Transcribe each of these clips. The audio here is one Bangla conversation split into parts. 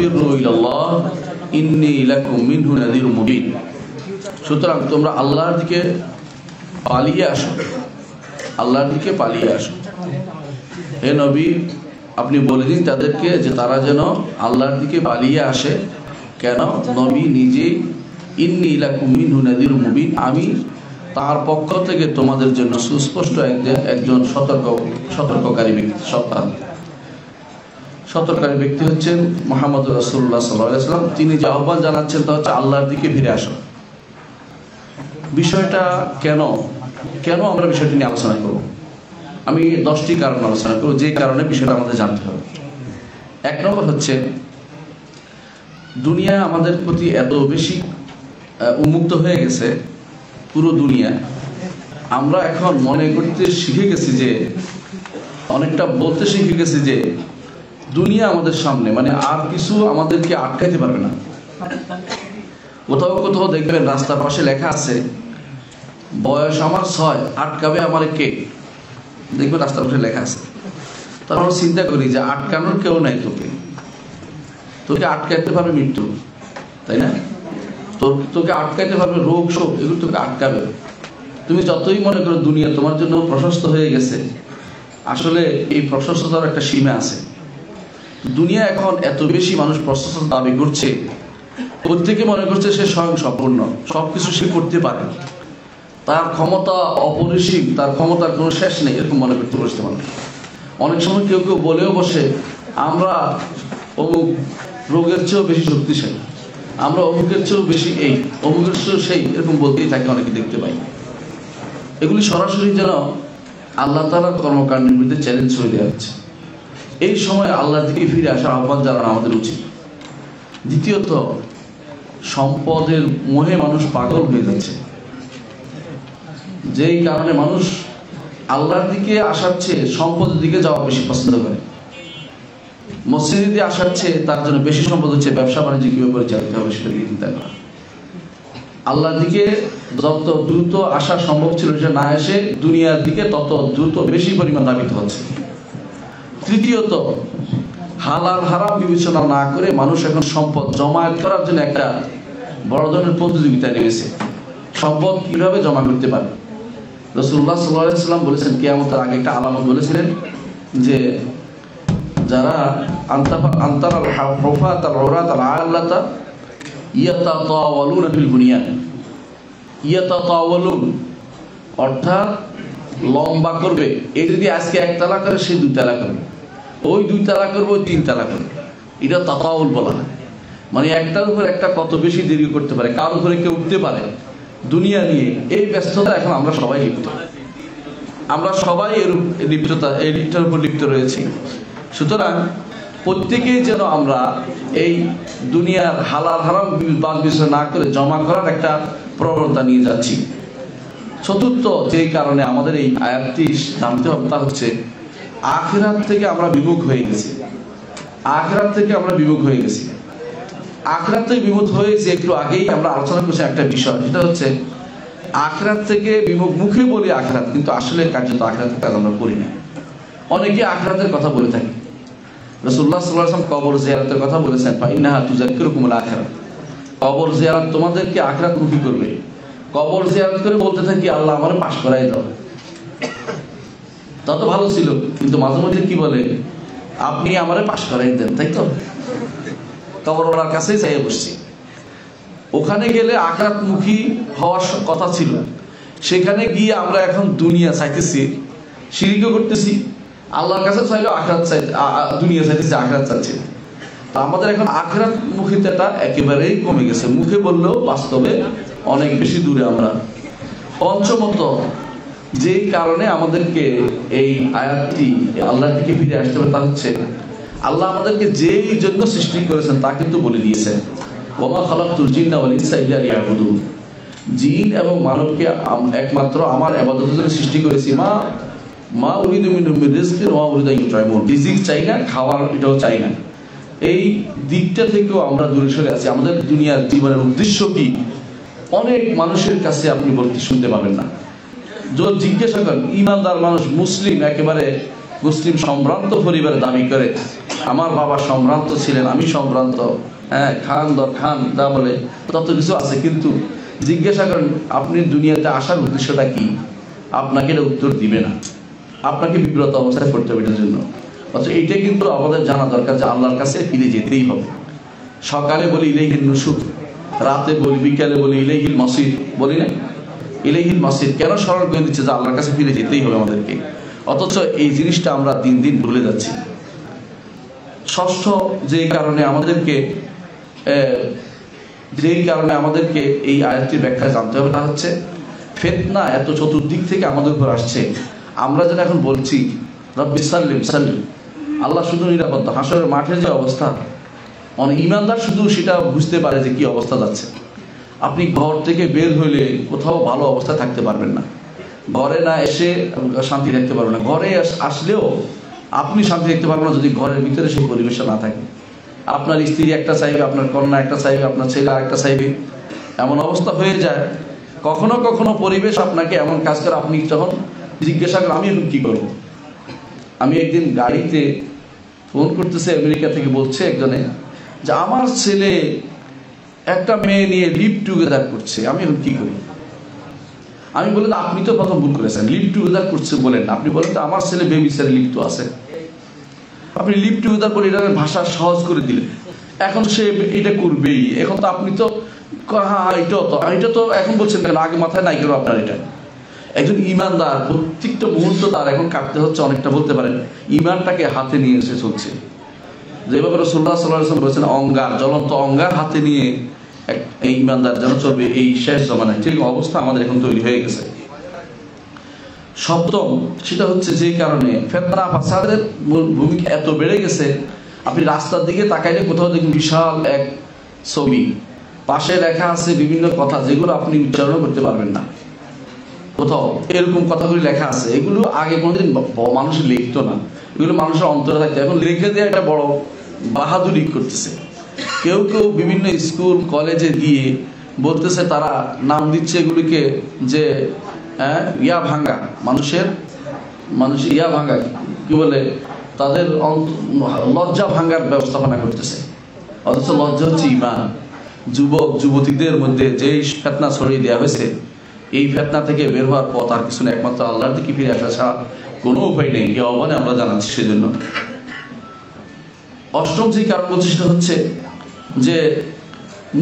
ফাফিরু ইলাল্লাহ ইন্নী লাকুম মিনহু নাযীরুম মুবিন। সুতরাং তোমরা আল্লাহর দিকে পালিয়ে আসো, আল্লাহর দিকে পালিয়ে আসো। হে নবী, আপনি বলে দিন তাদেরকে যে তারা যেন আল্লাহর দিকে পালিয়ে আসে। কেন? নবী নিজে ইন্নী লাকুম মিনহু নাযীরুম মুবিন, আমি তার পক্ষ থেকে তোমাদের জন্য সুস্পষ্ট একজন সতর্ককারী ব্যক্তি। সতর্ককারী ব্যক্তি হচ্ছেন মুহাম্মদ রাসূলুল্লাহ সাল্লাল্লাহু আলাইহি ওয়াসাল্লাম। তিনি যে আহ্বান জানাচ্ছেন তা হচ্ছে আল্লাহর দিকে ফিরে আসো। বিষয়টা কেন আমরা বিষয়টি নিয়ে আলোচনা করব? আমি 10টি কারণ আলোচনা করব যে কারণে বিষয়টা আমাদের জানতে হবে। 1 নম্বর হচ্ছে, দুনিয়া আমাদের প্রতি এত বেশি উন্মুক্ত হয়ে গেছে, পুরো দুনিয়া আমরা এখন মনে করতে শিখে গেছি যে, অনেকটা বলতে শিখে গেছি যে দুনিয়া আমাদের সামনে, মানে আর কিছু আমাদেরকে আটকাইতে পারবে না। কোথাও দেখবেন রাস্তার পাশে লেখা আছে বয়স আমার 6, আটকাবে আমার কে? দেখবেন রাস্তার পাশে লেখা আছে। তখন আমরা চিন্তা করি যে আটকানোর কেউ নাই, তোকে আটকাইতে পারবে মৃত্যু, তাই না? তোকে আটকাইতে পারবে রোগ শোক, এগুলো তোকে আটকাবে। তুমি যতই মনে করো দুনিয়া তোমার জন্য প্রশস্ত হয়ে গেছে, আসলে এই প্রশস্ততার একটা সীমা আছে। দুনিয়া এখন এত বেশি মানুষ প্রশস্ততা দাবি করছে, প্রত্যেকে মনে করছে সে স্বয়ং সম্পূর্ণ, সবকিছু সে করতে পারে, তার ক্ষমতা অপরিসীম, তার ক্ষমতার কোনো শেষ নেই, এরকম মনে করতে বসতে মানুষ। অনেক সময় কেউ বলেও বসে আমরা অমুক রোগের চেয়েও বেশি শক্তিশালী, আমরা অমুকের চেয়েও বেশি এই, অমুকের চেয়েও সেই, এরকম বলতেই থাকে, অনেকে দেখতে পাই। এগুলি সরাসরি যেন আল্লাহ তাআলার কর্মকাণ্ডের বিরুদ্ধে চ্যালেঞ্জ হয়ে দেওয়া হচ্ছে। এই সময় আল্লাহর দিকে ফিরে আসার আহ্বান জানানো আমাদের উচিত। দ্বিতীয়ত, সম্পদের মোহে মানুষ পাগল হয়ে যাচ্ছে, যেই কারণে মানুষ আল্লাহর দিকে আসার চেয়ে সম্পদের দিকে যাওয়া বেশি পছন্দ করে। মসজিদে দিয়ে আসার চেয়ে তার জন্য বেশি সম্পদ হচ্ছে ব্যবসা বাণিজ্য কিভাবে পরিচালিত হবে সেটা দিয়ে চিন্তা করা। আল্লাহর দিকে যত দ্রুত আসা সম্ভব ছিল সেটা না এসে দুনিয়ার দিকে তত দ্রুত বেশি পরিমাণ ধাবিত হচ্ছে। তৃতীয়ত, হালাল হারাম বিবেচনা না করে মানুষ এখন সম্পদ জমায়েত করার জন্য একটা বড় ধরনের প্রতিযোগিতা নেমেছে, সম্পদ কিভাবে জমা করতে পারে। রাসূলুল্লাহ সাল্লাল্লাহু আলাইহি ওয়াসাল্লাম বলেছেন, কিয়ামতের আগে একটা আলামত বলেছিলেন যে যারা আনতারাল হুফাত আল উরাত আল আল্লাতা ইয়াতাতাওয়ালুনা ফিল বুনিয়ান, ইয়াতাতাওয়ালুন অর্থাৎ লম্বা করবে। এই যদি আজকে 1 তালা করে, সে 2 তালা করবে, ওই 2 তালা করবে, ওই 3 তালা করবে। এটা তাতাউল বলা হয়, মানে একটার উপর একটা কত বেশি দেরি করতে পারে, কার উপরে কেউ উঠতে পারে দুনিয়া নিয়ে। এই ব্যস্ততা এখন আমরা সবাই লিপ্ত, আমরা সবাই এইটার উপর লিপ্ত রয়েছি। সুতরাং প্রত্যেকেই যেন আমরা এই দুনিয়ার হালাল হারাম বাদ বিচার না করে জমা করার একটা প্রবণতা নিয়ে যাচ্ছি। চতুর্থ যেই কারণে আমাদের এই আয়াতটি জানতে হবে তা হচ্ছে আখিরাত থেকে আমরা বিমুখ হয়ে গেছি। আখিরাত থেকে বিমুখ হয়েছে। একটু আগেই আমরা আলোচনা করছি একটা বিষয়, সেটা হচ্ছে আখিরাত থেকে বিমুখ। মুখে বলি আখিরাত, কিন্তু আসলে কার্যত আখিরাতের কাজ আমরা করি না। অনেকে আখিরাতের কথা বলে থাকি। রাসূলুল্লাহ সাল্লাল্লাহু আলাইহি ওয়াসাল্লাম কবর জিয়ারতের কথা বলেছেন, ফাইন্নাহা তুযাক্কিরুকুমুল আখিরাত। কবর জিয়ারত তোমাদেরকে আখিরাতমুখী করবে। কবর জিয়ারত করে বলতে থাকি আল্লাহ আমারে পাশ করাই দাও, তত ভালো ছিল। কিন্তু মাঝে মধ্যে কি বলে, আপনি আমারে পাশ করাই দেন, তাই তো? কবরওয়ালার কাছেই যাই বসছি। ওখানে গেলে আখিরাতমুখী হওয়ার কথা ছিল, সেখানে গিয়ে আমরা এখন দুনিয়া চাইতেছি, শিরকও করতেছি, আল্লাহর কাছে চাইলেও আখিরাত চাই, দুনিয়া চাইতেছি, আখিরাত চাইছি। তো আমাদের এখন আখিরাত মুখিতাটা একেবারেই কমে গেছে, মুখে বললেও বাস্তবে অনেক বেশি দূরে আমরা। পঞ্চমত যেই কারণে আমাদেরকে এই আয়াতটি আল্লাহর দিকে ফিরে আসতে হবে তা হচ্ছে আল্লাহ আমাদেরকে যেই জন্য সৃষ্টি করেছেন তা কিন্তু বলে দিয়েছেন, ওমা খালাকতুল জিন্না ওয়াল ইনসা ইল্লা লিয়াবুদুন। জিন এবং মানবকে একমাত্র আমার ইবাদতের জন্য সৃষ্টি করেছি। মা উরিদু মিনহুম মির রিজকিন ওয়া উরিদু আন ইউতঈমুন। রিজিক চাই না, খাওয়ার এটাও চাই না। এই দিকটা থেকেও আমরা দূরে সরে আছি। আমাদের দুনিয়ার জীবনের উদ্দেশ্য কি, অনেক মানুষের কাছে আপনি বলতে শুনতে পাবেন না। যদি জিজ্ঞাসা করেন, ইমানদার মানুষ, মুসলিম, একেবারে মুসলিম সম্ভ্রান্ত পরিবারে দাবি করে আমার বাবা সম্ভ্রান্ত ছিলেন, আমি সম্ভ্রান্ত, হ্যাঁ, খান দর খান যা বলে তত কিছু আছে, কিন্তু জিজ্ঞাসা করেন আপনি দুনিয়াতে আসার উদ্দেশ্যটা কি, আপনাকে এটা উত্তর দিবে না, আপনাকে বিব্রত অবস্থায় পড়তে হবে এটার জন্য। অথচ এইটা কিন্তু আমাদের জানা দরকার যে আল্লাহর কাছে ফিরে যেতেই হবে। সকালে বলি ইলাইহিন নুশুর, রাতে বলি, বিকালে বলি ইলাইহিল মাসির, বলি না ইলাইহিল মাসির, কেন স্মরণ করে দিচ্ছে যে আল্লাহর কাছে ফিরে যেতেই হবে আমাদেরকে। অথচ এই জিনিসটা আমরা দিন দিন ভুলে যাচ্ছি। ষষ্ঠ যেই কারণে আমাদেরকে এই আয়াতটির ব্যাখ্যা জানতে হবে তা হচ্ছে ফিতনা এত চতুর্দিক থেকে আমাদের উপর আসছে। আমরা যেন এখন বলছি রব্বি সাল্লিম সাল্লিম, আল্লাহ শুধু নিরাপত্তা, হাসরের মাঠের যে অবস্থা, অনেক ইমানদার শুধু সেটা বুঝতে পারে যে কি অবস্থা যাচ্ছে। আপনি ঘর থেকে বের হইলে কোথাও ভালো অবস্থায় থাকতে পারবেন না, ঘরে না এসে শান্তি থাকতে পারবেন না, ঘরে আসলেও আপনি শান্তি দেখতে পারবেন না যদি ঘরের ভিতরে সেই পরিবেশটা না থাকে। আপনার স্ত্রী একটা চাইবে, আপনার কন্যা একটা চাইবে, আপনার ছেলে আরেকটা চাইবে, এমন অবস্থা হয়ে যায়। কখনো কখনো পরিবেশ আপনাকে এমন কাজ করে, আপনি যখন জিজ্ঞাসা করেন আমি এখন কী করবো। আমি একদিন গাড়িতে ফোন করতেছে আমেরিকা থেকে, বলছে একজনে যে আমার ছেলে একটা মেয়ে নিয়ে লিভ টুগেদার করছে, আমি এখন কী করি। আমি বললাম আপনি তো প্রথম ভুল করেছেন, লিভ টুগেদার করছে বলেন, আপনি বলেন তো আমার ছেলে বেবিচারে লিপ্ত আছে। আপনি লিভ টুগেদার বলে এটার ভাষা সহজ করে দিলেন, এখন সে এটা করবেই। এখন তো আপনি তো হ্যাঁ এটা তো এখন বলছেন কেন, আগে মাথায় নাই কেন আপনার। এটা একজন ইমানদার প্রত্যেকটা মুহূর্ত তার এখন কাটতে হচ্ছে অনেকটা, বলতে পারেন ইমানটাকে হাতে নিয়ে এসে চলছে। যেভাবে রাসূলুল্লাহ সাল্লাল্লাহু আলাইহি ওয়াসাল্লাম বলেছেন অঙ্গার, জ্বলন্ত অঙ্গার হাতে নিয়ে এই ইমানদার যেন চলবে এই শেষ জমানায়, ঠিক অবস্থা আমাদের এখন তৈরি হয়ে গেছে। সপ্তম সেটা হচ্ছে যে কারণে ফিতনা ফাসাদের ভূমিকা এত বেড়ে গেছে, আপনি রাস্তার দিকে তাকাইলে কোথাও দেখুন বিশাল এক ছবি, পাশে লেখা আছে বিভিন্ন কথা যেগুলো আপনি উচ্চারণ করতে পারবেন না, কোথাও এরকম কথাগুলি লেখা আছে। এগুলো আগে কোনোদিন মানুষ লিখতো না, এগুলো মানুষের অন্তরে থাকতো, এখন লিখে দিয়ে একটা বড় বাহাদুরি করতেছে। কেউ কেউ বিভিন্ন স্কুল কলেজে গিয়ে বলতেছে, তারা নাম দিচ্ছে এগুলিকে যে ইয়া ভাঙ্গা, মানুষের ইয়া ভাঙ্গা কি বলে, তাদের লজ্জা ভাঙ্গার ব্যবস্থাপনা করতেছে। অথচ লজ্জা হচ্ছে ইমান। যুবক যুবতীদের মধ্যে যেই ফিতনা ছড়িয়ে দেওয়া হয়েছে, এই ফিতনা থেকে বের হওয়ার পথ আর কিছু না, একমাত্র আল্লাহর দিকে ফিরে আসা ছাড়া কোনো উপায় নেই। এই আহ্বানে আমরা জানাচ্ছি সেজন্য। অষ্টম যে কারণ বলছি সেটা হচ্ছে যে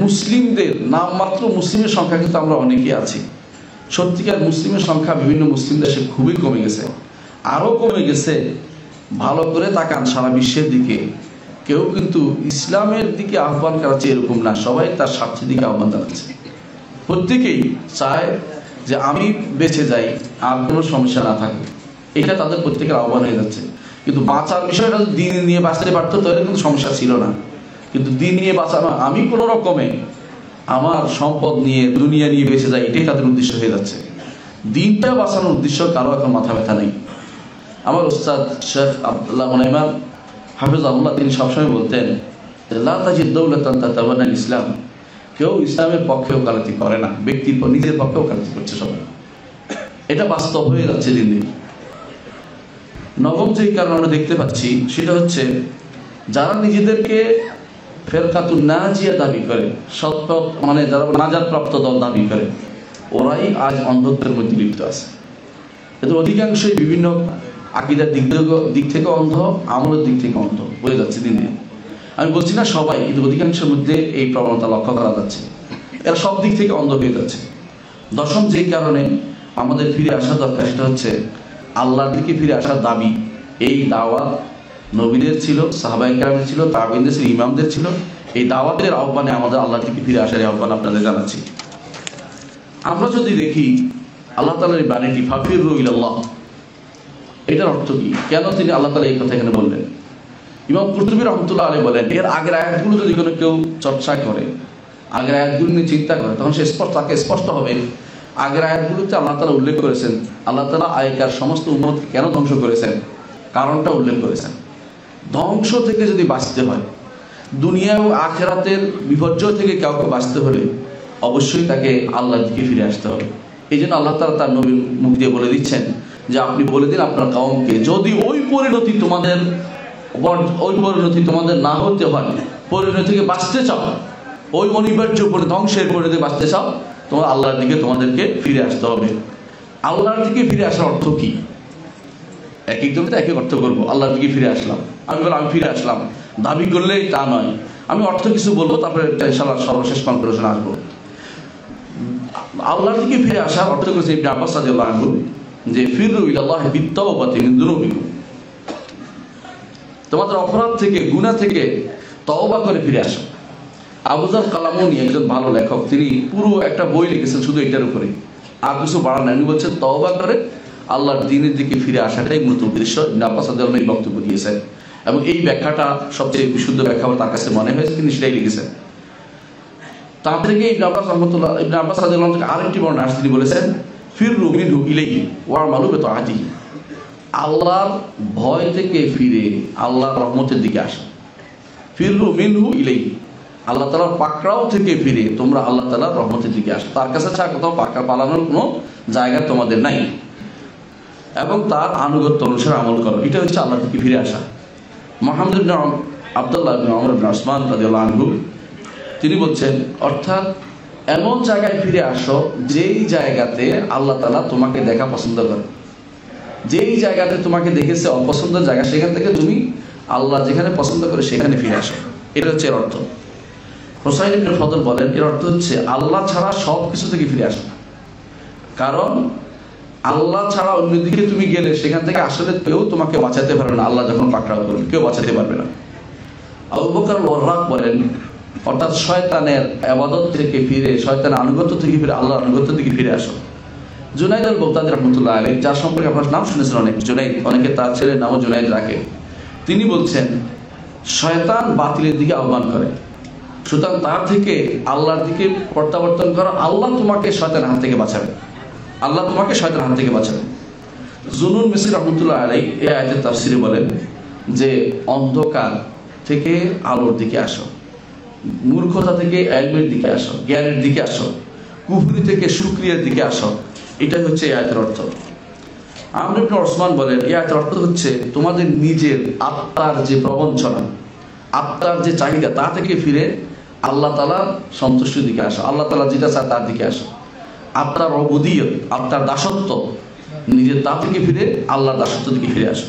মুসলিমদের নামমাত্র মুসলিমের সংখ্যা কিন্তু আমরা অনেকেই আছি, সত্যিকার মুসলিমের সংখ্যা বিভিন্ন মুসলিম দেশে খুবই কমে গেছে, আরও কমে গেছে। ভালো করে তাকান সারা বিশ্বের দিকে, কেউ কিন্তু ইসলামের দিকে আহ্বান করাচ্ছে এরকম না, সবাই তার স্বার্থের দিকে আহ্বান জানাচ্ছে। প্রত্যেকেই চায় যে আমি বেঁচে যাই, আর কোনো সমস্যা না থাকবে, এটা তাদের প্রত্যেকের আহ্বান হয়ে যাচ্ছে। কিন্তু বাঁচার বিষয়টা যদি দিন নিয়ে বাঁচতে পারতো তাহলে কিন্তু সমস্যা ছিল না, কিন্তু দিন নিয়ে বাঁচানো, আমি কোনো রকমে আমার সম্পদ নিয়ে দুনিয়া নিয়ে বেঁচে যাই, এটাই তাদের উদ্দেশ্য হয়ে যাচ্ছে। দিনটা বাঁচানোর উদ্দেশ্য কারো এখন মাথা ব্যথা নেই। আমার উস্তাদ শেখ আব্দুল্লাহ মুনাইমান হাফিজাহুল্লাহ তিনি সবসময় বলতেন লা তাজিদ দাওলাতান তাতাবান্নাল ইসলাম, কেউ ইসলামের পক্ষে ওকালতি করে না, ব্যক্তির নিজের পক্ষে ওকালতি করছে সবাই। এটা বাস্তব হয়ে যাচ্ছে দিন দিন। নবম যেই কারণ আমরা দেখতে পাচ্ছি সেটা হচ্ছে যারা নিজেদেরকে ফেরকাতুন নাজিয়া দাবি করে, সৎপথ মানে যারা নাজাত প্রাপ্ত দল দাবি করে, ওরাই আজ অন্ধত্বের মধ্যে লিপ্ত আছে। কিন্তু অধিকাংশই বিভিন্ন আকীদার দিক থেকে অন্ধ, আমলের দিক থেকে অন্ধ হয়ে যাচ্ছে দিন দিন। আমি বলছি না সবাই, কিন্তু অধিকাংশের মধ্যে এই প্রবণতা লক্ষ্য করা যাচ্ছে, এরা সব দিক থেকে অন্ধ হয়ে যাচ্ছে। দশম যেই কারণে আমাদের ফিরে আসা দরকার সেটা হচ্ছে আল্লাহর দিকে ফিরে আসার দাবি। এই দাওয়াত নবীদের ছিল, সাহাবায়ে কেরামের ছিল, তাবেঈনদের ছিল, ইমামদের ছিল। এই দাওয়াতের আহ্বানে আমাদের আল্লাহর দিকে ফিরে আসার আহ্বান আপনাদের জানাচ্ছি। আমরা যদি দেখি আল্লাহ তাআলার এই বাণীটি ফাফিরু ইলাল্লাহ, এটার অর্থ কি, কেন তিনি আল্লাহ তাআলা এই কথা এখানে বললেন। ইমাম কুরতুবী রাহমাতুল্লাহ আলাইহি বলেন, এর আগের আয়াতগুলো যদি কোনো কেউ চর্চা করে, আগের আয়াতগুলো নিয়ে চিন্তা করে, তখন তাকে স্পষ্ট হবে আগের আয়াতগুলোতে আল্লাহ তাআলা উল্লেখ করেছেন আল্লাহ তাআলা আগেকার সমস্ত উম্মতকে কেন ধ্বংস করেছেন, কারণটা উল্লেখ করেছেন। ধ্বংস থেকে যদি বাঁচতে হয়, দুনিয়া ও আখিরাতের বিপর্যয় থেকে কাউকে বাঁচতে হলে অবশ্যই তাকে আল্লাহর দিকে ফিরে আসতে হবে। এই জন্য আল্লাহ তাআলা তার নবীর মুখ দিয়ে বলে দিচ্ছেন যে আপনি বলে দিন আপনার কওমকে, যদি ওই পরিণতি তোমাদের না হতে হয়, পরিণতি থেকে বাঁচতে চাও, ওই অনিবার্য ধ্বংসের পরিণতি বাঁচতে চাও, তোমার আল্লাহর দিকে তোমাদেরকে ফিরে আসতে হবে। আল্লাহর দিকে ফিরে আসার অর্থ কি? এক একজনকে তো এক এক অর্থ করবো। আল্লাহর দিকে ফিরে আসলাম, আমি বললাম আমি ফিরে আসলাম, দাবি করলেই তা নয়। আমি অর্থ কিছু বলবো, তারপরে ইনশাআল্লাহ সর্বশেষ কনক্লুশন আসবো। আল্লাহর দিকে ফিরে আসার অর্থ করেছে ইবনে আব্বাস রাদিয়াল্লাহু আনহু যে ফিরু ইলাল্লাহি বিত্তাওবাতি মিন যুনুবিকুম, তোমাদের অপরাধ থেকে, গুনাহ থেকে তওবা করে ফিরে আসো। আবু যার কালামুনি একজন ভালো লেখক, তিনি পুরো একটা বই লিখেছেন শুধু এটার উপরে, আর কিছু বাড়ান নাই। উনি বলছেন তওবা করে আল্লাহর দ্বীনের দিকে ফিরে আসাটাই মূলত উদ্দেশ্য। ইবনে আব্বাস রাদিয়াল্লাহু আনহু এই বক্তব্য দিয়েছেন এবং এই ব্যাখ্যাটা সবচেয়ে বিশুদ্ধ ব্যাখ্যা তার কাছে মনে হয়েছে, তিনি সেটাই লিখেছেন। তার থেকে ইবনে আব্বাস রাদিয়াল্লাহু আনহু আরেকটি বর্ণনা আসছে, তিনি বলেছেন ফিররু মিনহু ইলাইহি ওয়া আমালু বিতাআতিহি, আল্লাহর ভয় থেকে ফিরে আল্লাহর রহমতের দিকে আসো। ফিররু মিনহু ইলাইহি, আল্লাহ তাআলার পাকড়াও থেকে ফিরে তোমরা আল্লাহ তাআলার রহমতের দিকে আসো। তার কাছে ছাড়া কোথাও পাকড়া পালানোর কোনো জায়গা তোমাদের নাই, এবং তার আনুগত্য অনুসারে আমল করো। এটা হচ্ছে আল্লাহ থেকে ফিরে আসা। মুহাম্মদ ইবনে আব্দুল্লাহ ইবনে ওমর ইবনে ওসমান রাদিয়াল্লাহু আনহু তিনি বলছেন, অর্থাৎ এমন জায়গায় ফিরে আসো যেই জায়গাতে আল্লাহ তাআলা তোমাকে দেখা পছন্দ করে, যেই জায়গাতে তোমাকে দেখেছে অপছন্দের জায়গা, সেখান থেকে তুমি আল্লাহ যেখানে পছন্দ করে সেখানে ফিরে আসো। এটা হচ্ছে এর অর্থ। হুসাইন ইবনে ফদল বলেন এর অর্থ হচ্ছে আল্লাহ ছাড়া সব কিছু থেকে ফিরে আসো, কারণ আল্লাহ ছাড়া অন্যদিকে তুমি গেলে সেখান থেকে আসলে কেউ তোমাকে বাঁচাতে পারবে না। আল্লাহ যখন পাকড়াও করবে কেউ বাঁচাতে পারবে না। আবু বকর ওয়াররাক বলেন, অর্থাৎ শয়তানের ইবাদত থেকে ফিরে, শয়তানের আনুগত্য থেকে ফিরে আল্লাহর আনুগত্য থেকে ফিরে আসো। জুনাইদ আল বাগদাদি রাহমাতুল্লাহ আলাইহি, যার সম্পর্কে আপনার নাম শুনেছেন অনেক, জুনাইদ, অনেকে তার ছেলের নামও জুনাইদ রাখে, তিনি বলছেন শয়তান বাতিলের দিকে আহ্বান করে, সুতরাং তার থেকে আল্লাহর দিকে প্রত্যাবর্তন করো, আল্লাহ তোমাকে শয়তানের হাত থেকে বাঁচাবে, আল্লাহ তোমাকে শয়তানের হাত থেকে বাঁচাবে। জুনুন মিসরি রাহমাতুল্লাহ আলাইহি এই আয়াতের তাফসীরে বলেন যে অন্ধকার থেকে আলোর দিকে আসো, মূর্খতা থেকে ইলমের দিকে আসো, জ্ঞানের দিকে আসো, কুফরি থেকে শুকরিয়ার দিকে আসো। এটাই হচ্ছে এই আয়াতের অর্থ। আমর ইবনে ওসমান বলেন এই আয়াতের অর্থ হচ্ছে তোমাদের নিজের আত্মার যে প্রবঞ্চনা, আত্মার যে চাহিদা, তা থেকে ফিরে আল্লাহ তাআলার সন্তুষ্টির দিকে আসো, আল্লাহ তাআলা যেটা চায় তার দিকে আসো। আত্মার উবুদিয়ত, আত্মার দাসত্ব, নিজের তা থেকে ফিরে আল্লাহর দাসত্ব দিকে ফিরে আসো।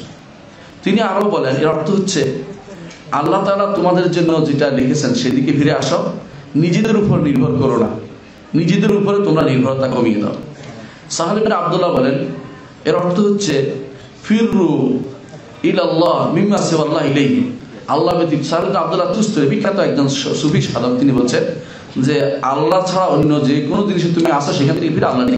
তিনি আরো বলেন এর অর্থ হচ্ছে আল্লাহ তাআলা তোমাদের জন্য যেটা লিখেছেন সেদিকে ফিরে আসো, নিজেদের উপর নির্ভর করো না, নিজেদের উপরে তোমরা নির্ভরতা কমিয়ে দাও। সাহাল ইবনে আব্দুল্লাহ বলেন এর অর্থ হচ্ছে ফিররু ইলাল্লাহ মিম্মা সিওয়াল্লাহ ইলাইহি, আল্লাহ ব্যতীত। সাহাল ইবনে আব্দুল্লাহ তুস্তরি বিখ্যাত একজন সুফি সাধক, তিনি বলছেন যে আল্লাহ ছাড়া অন্য যে কোনো জিনিসে তুমি আসো সেখান থেকে ফিরে আল্লাহ